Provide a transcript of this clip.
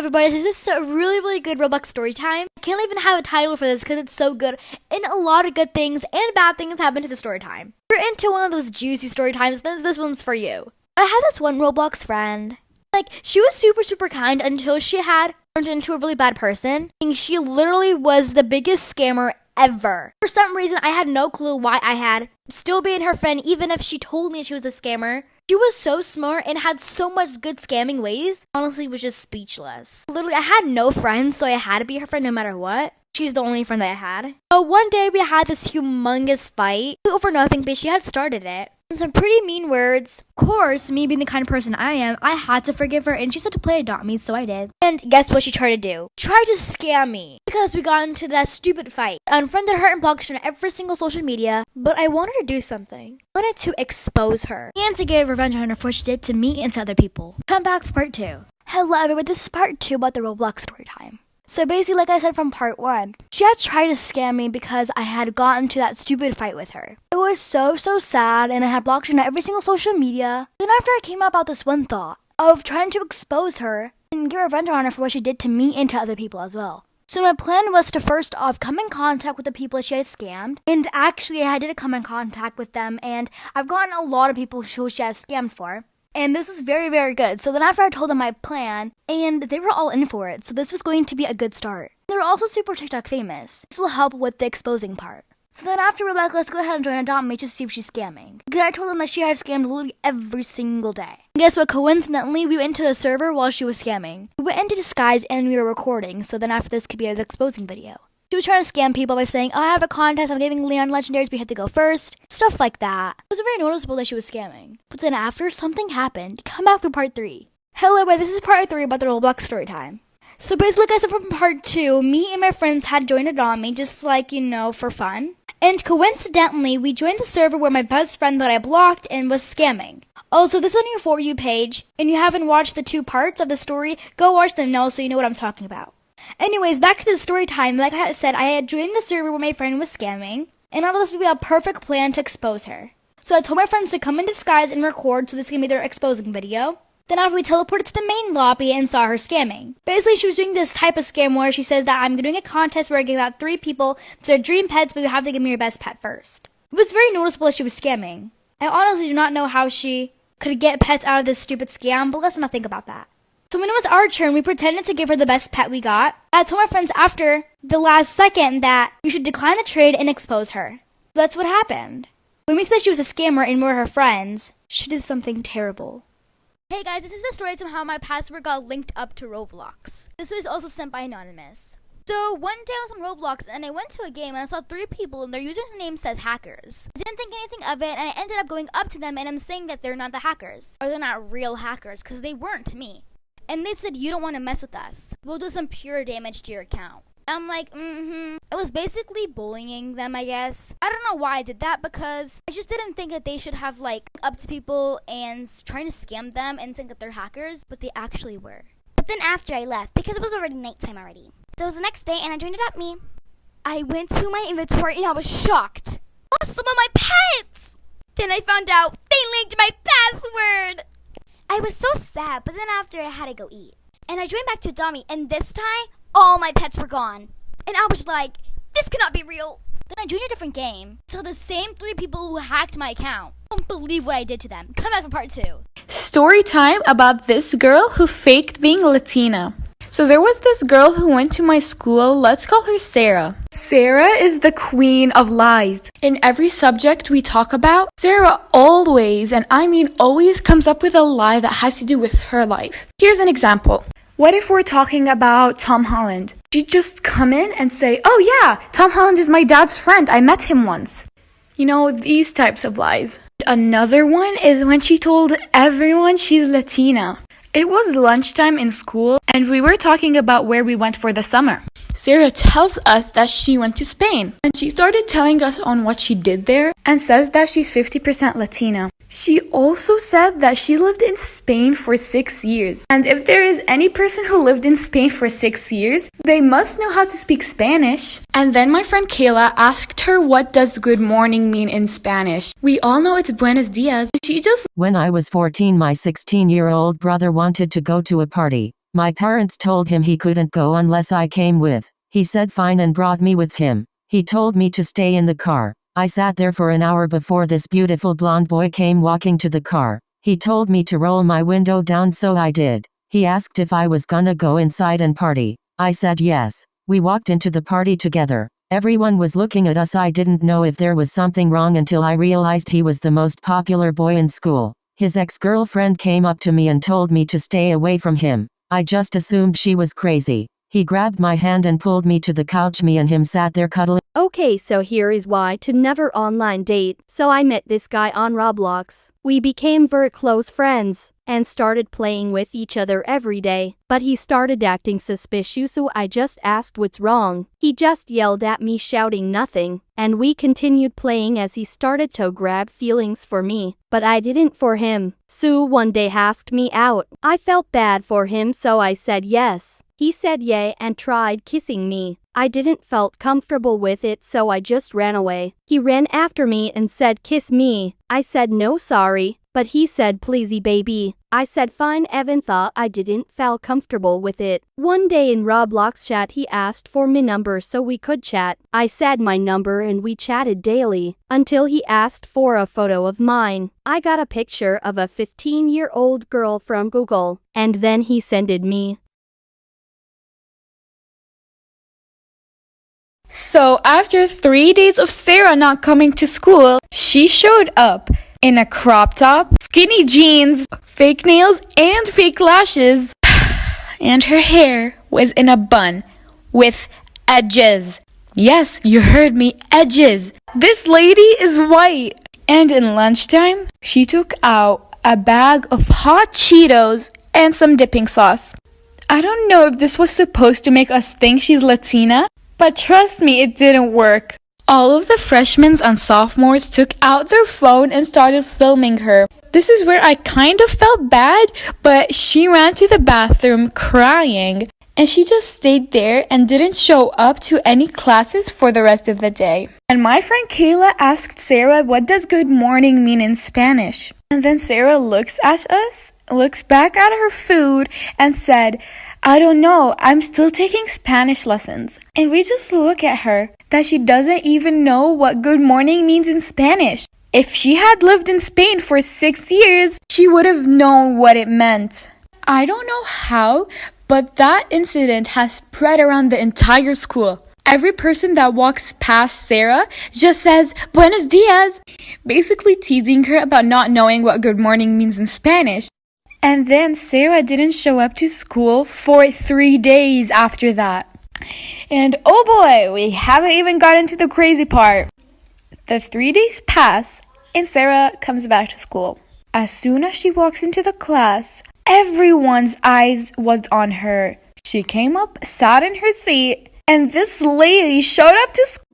everybody, this is a really good Roblox story time. I can't even have a title for this because it's so good, and a lot of good things and bad things happen to the story time. If you're into one of those juicy story times, then this one's for you. I had this one Roblox friend. She was super kind until she had turned into a really bad person. And she literally was the biggest scammer ever. For some reason, I had no clue why I had still being her friend, even if she told me she was a scammer. She was so smart and had so much good scamming ways. Honestly, was just speechless. Literally, I had no friends, so I had to be her friend no matter what. She's the only friend that I had. One day, we had this humongous fight over nothing, but she had started it. And some pretty mean words. Of course, me being the kind of person I am, I had to forgive her, and she said to play adopt me, so I did. And guess what she tried to do? Tried to scam me. Because we got into that stupid fight. I unfriended her and blocked her on every single social media, but I wanted to do something. I wanted to expose her. And to get revenge on her for what she did to me and to other people. Come back for part 2. Hello everyone, this is part 2 about the Roblox story time. So basically, like I said from part 1, she had tried to scam me because I had gotten to that stupid fight with her. It was so sad, and I had blocked her on every single social media. Then after I came up about this one thought of trying to expose her and get revenge on her for what she did to me and to other people as well. So my plan was to first off come in contact with the people she had scammed. And actually, I did come in contact with them, and I've gotten a lot of people who she has scammed for. And this was very good. So then after I told them my plan, and they were all in for it, so this was going to be a good start. They were also super TikTok famous. This will help with the exposing part. So then after we're like, let's go ahead and join Adopt Me just to see if she's scamming. Because I told them that she had scammed literally every single day. And guess what? Coincidentally, we went into the server while she was scamming. We went into disguise and we were recording, so then after this could be an exposing video. She was trying to scam people by saying, oh, I have a contest, I'm giving Leon legendaries, we had to go first. Stuff like that. It was very noticeable that she was scamming. But then after something happened, come back for part 3. Hello, but this is part 3 about the Roblox story time. So basically, like I said from part 2, me and my friends had joined Adopt Me just for fun. And coincidentally, we joined the server where my best friend that I blocked and was scamming. Also, this is on your For You page, and you haven't watched the 2 parts of the story, go watch them now so you know what I'm talking about. Anyways, back to the story time. Like I said, I had joined the server where my friend was scamming, and I thought this would be a perfect plan to expose her. So I told my friends to come in disguise and record, so this can be their exposing video. Then after we teleported to the main lobby and saw her scamming. Basically, she was doing this type of scam where she says that I'm doing a contest where I give out 3 people their dream pets, but you have to give me your best pet first. It was very noticeable that she was scamming. I honestly do not know how she could get pets out of this stupid scam, but let's not think about that. So when it was our turn, we pretended to give her the best pet we got. I told my friends after the last second that we should decline the trade and expose her. So that's what happened. When we said she was a scammer and we were her friends, she did something terrible. Hey guys, this is the story of how my password got linked up to Roblox. This was also sent by Anonymous. So one day I was on Roblox and I went to a game and I saw 3 people and their username says hackers. I didn't think anything of it and I ended up going up to them and I'm saying that they're not the hackers. Or they're not real hackers because they weren't to me. And they said, you don't want to mess with us. We'll do some pure damage to your account. I'm like, I was basically bullying them, I guess. I don't know why I did that because I just didn't think that they should have up to people and trying to scam them and think that they're hackers, but they actually were. But then after I left, because it was already nighttime already. So it was the next day and I joined Adopt Me. I went to my inventory and I was shocked. Lost some of my pets! Then I found out they linked my password! I was so sad, but then after I had to go eat. And I joined back to Adopt Me, and this time, all my pets were gone. And I was like, this cannot be real. Then I joined a different game. So the same 3 people who hacked my account. I don't believe what I did to them. Come back for part 2. Story time about this girl who faked being Latina. So there was this girl who went to my school, let's call her Sarah. Sarah is the queen of lies. In every subject we talk about, Sarah always, and I mean always, comes up with a lie that has to do with her life. Here's an example. What if we're talking about Tom Holland? She'd just come in and say, oh yeah, Tom Holland is my dad's friend, I met him once. You know, these types of lies. Another one is when she told everyone she's Latina. It was lunchtime in school, and we were talking about where we went for the summer. Sarah tells us that she went to Spain, and she started telling us on what she did there, and says that she's 50% Latina. She also said that she lived in Spain for 6 years, and if there is any person who lived in Spain for 6 years, they must know how to speak Spanish. And then my friend Kayla asked her what does good morning mean in Spanish. We all know it's buenos dias. She just When I was 14, my 16-year-old brother wanted to go to a party. My parents told him he couldn't go unless I came with. He said fine and brought me with him. He told me to stay in the car. I sat there for an hour before this beautiful blonde boy came walking to the car. He told me to roll my window down, so I did. He asked if I was gonna go inside and party. I said yes. We walked into the party together. Everyone was looking at us. I didn't know if there was something wrong until I realized he was the most popular boy in school. His ex-girlfriend came up to me and told me to stay away from him. I just assumed she was crazy. He grabbed my hand and pulled me to the couch. Me and him sat there cuddling. Okay, so here is why to never online date. So I met this guy on Roblox. We became very close friends and started playing with each other every day. But he started acting suspicious, so I just asked what's wrong. He just yelled at me shouting nothing, and we continued playing as he started to grab feelings for me. But I didn't for him. So one day asked me out. I felt bad for him, so I said yes. He said yay and tried kissing me. I didn't felt comfortable with it, so I just ran away. He ran after me and said kiss me. I said no sorry, but he said pleasey baby. I said fine. Evan thought I didn't feel comfortable with it. One day in Roblox chat he asked for my number so we could chat. I said my number and we chatted daily until he asked for a photo of mine. I got a picture of a 15-year-old girl from Google, and then he sent it me. So after 3 days of Sarah not coming to school, she showed up in a crop top, skinny jeans, fake nails, and fake lashes. And her hair was in a bun with edges. Yes, you heard me, edges. This lady is white. And in lunchtime, she took out a bag of hot Cheetos and some dipping sauce. I don't know if this was supposed to make us think she's Latina, but trust me, it didn't work. All of the freshmen and sophomores took out their phone and started filming her. This is where I kind of felt bad, but she ran to the bathroom crying, and she just stayed there and didn't show up to any classes for the rest of the day. And my friend Kayla asked Sarah, what does good morning mean in Spanish? And then Sarah looks at us, looks back at her food, and said, I don't know, I'm still taking Spanish lessons. And we just look at her that she doesn't even know what good morning means in Spanish. If she had lived in Spain for 6 years, she would have known what it meant. I don't know how, but that incident has spread around the entire school. Every person that walks past Sarah just says, Buenos dias, basically teasing her about not knowing what good morning means in Spanish. And then Sarah didn't show up to school for 3 days after that. And oh boy, we haven't even gotten to the crazy part. The 3 days pass and Sarah comes back to school. As soon as she walks into the class, everyone's eyes was on her. She came up, sat in her seat, and this lady showed up to school